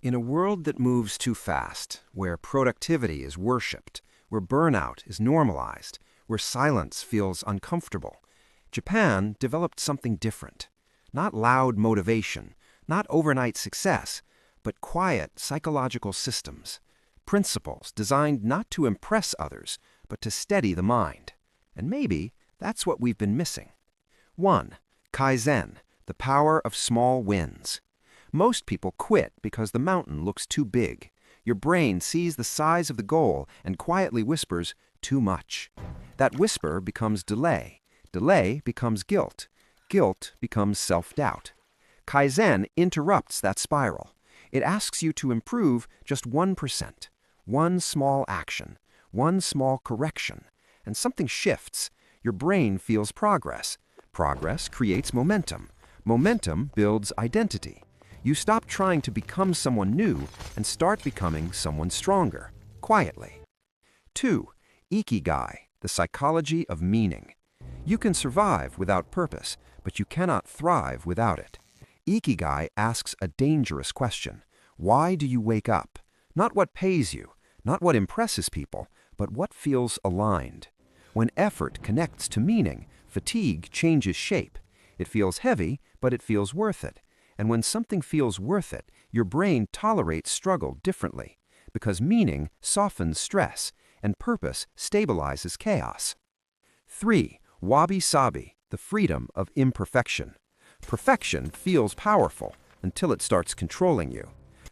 In a world that moves too fast, where productivity is worshipped, where burnout is normalized, where silence feels uncomfortable, Japan developed something different. Not loud motivation, not overnight success, but quiet psychological systems, principles designed not to impress others, but to steady the mind. And maybe that's what we've been missing. 1. Kaizen, the power of small wins. Most people quit because the mountain looks too big. Your brain sees the size of the goal and quietly whispers, too much. That whisper becomes delay. Delay becomes guilt. Guilt becomes self-doubt. Kaizen interrupts that spiral. It asks you to improve just 1%, one small action, one small correction, and something shifts. Your brain feels progress. Progress creates momentum. Momentum builds identity. You stop trying to become someone new and start becoming someone stronger, quietly. 2. Ikigai, the psychology of meaning. You can survive without purpose, but you cannot thrive without it. Ikigai asks a dangerous question. Why do you wake up? Not what pays you, not what impresses people, but what feels aligned. When effort connects to meaning, fatigue changes shape. It feels heavy, but it feels worth it. And when something feels worth it, your brain tolerates struggle differently, because meaning softens stress and purpose stabilizes chaos. 3. Wabi-sabi, the freedom of imperfection. Perfection feels powerful until it starts controlling you.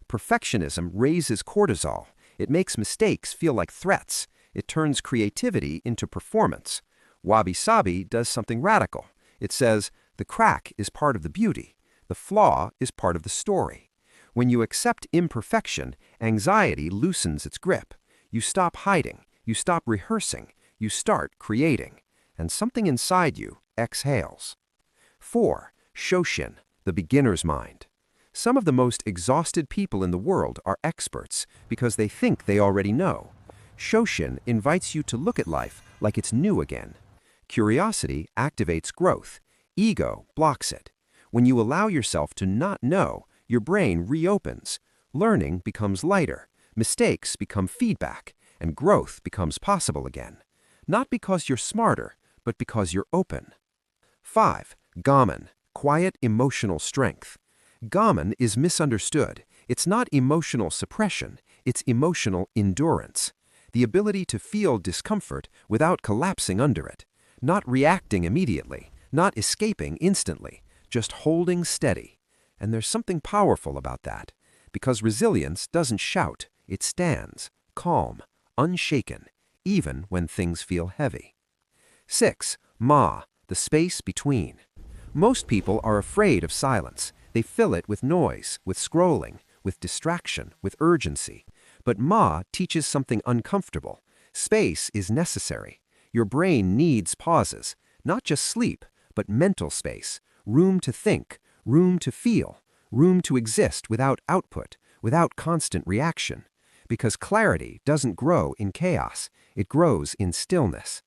Perfectionism raises cortisol. It makes mistakes feel like threats. It turns creativity into performance. Wabi-sabi does something radical. It says, the crack is part of the beauty. The flaw is part of the story. When you accept imperfection, anxiety loosens its grip. You stop hiding, you stop rehearsing, you start creating, and something inside you exhales. 4. Shoshin, the beginner's mind. Some of the most exhausted people in the world are experts because they think they already know. Shoshin invites you to look at life like it's new again. Curiosity activates growth. Ego blocks it. When you allow yourself to not know, your brain reopens. Learning becomes lighter, mistakes become feedback, and growth becomes possible again. Not because you're smarter, but because you're open. 5. Gaman, quiet emotional strength. Gaman is misunderstood. It's not emotional suppression, it's emotional endurance. The ability to feel discomfort without collapsing under it. Not reacting immediately, not escaping instantly. Just holding steady. And there's something powerful about that, because resilience doesn't shout, it stands, calm, unshaken, even when things feel heavy. 6. Ma, the space between. Most people are afraid of silence. They fill it with noise, with scrolling, with distraction, with urgency. But Ma teaches something uncomfortable. Space is necessary. Your brain needs pauses, not just sleep, but mental space. Room to think, room to feel, room to exist without output, without constant reaction. Because clarity doesn't grow in chaos, it grows in stillness.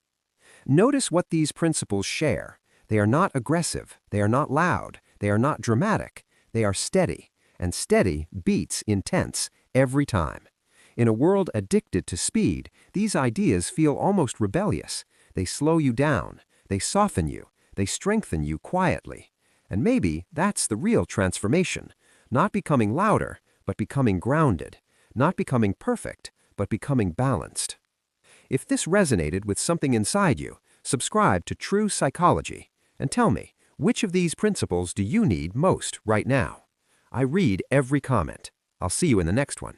Notice what these principles share. They are not aggressive, they are not loud, they are not dramatic, they are steady, and steady beats intense every time. In a world addicted to speed, these ideas feel almost rebellious. They slow you down, they soften you, they strengthen you quietly. And maybe that's the real transformation. Not becoming louder, but becoming grounded. Not becoming perfect, but becoming balanced. If this resonated with something inside you, subscribe to True Psychology and tell me, which of these principles do you need most right now? I read every comment. I'll see you in the next one.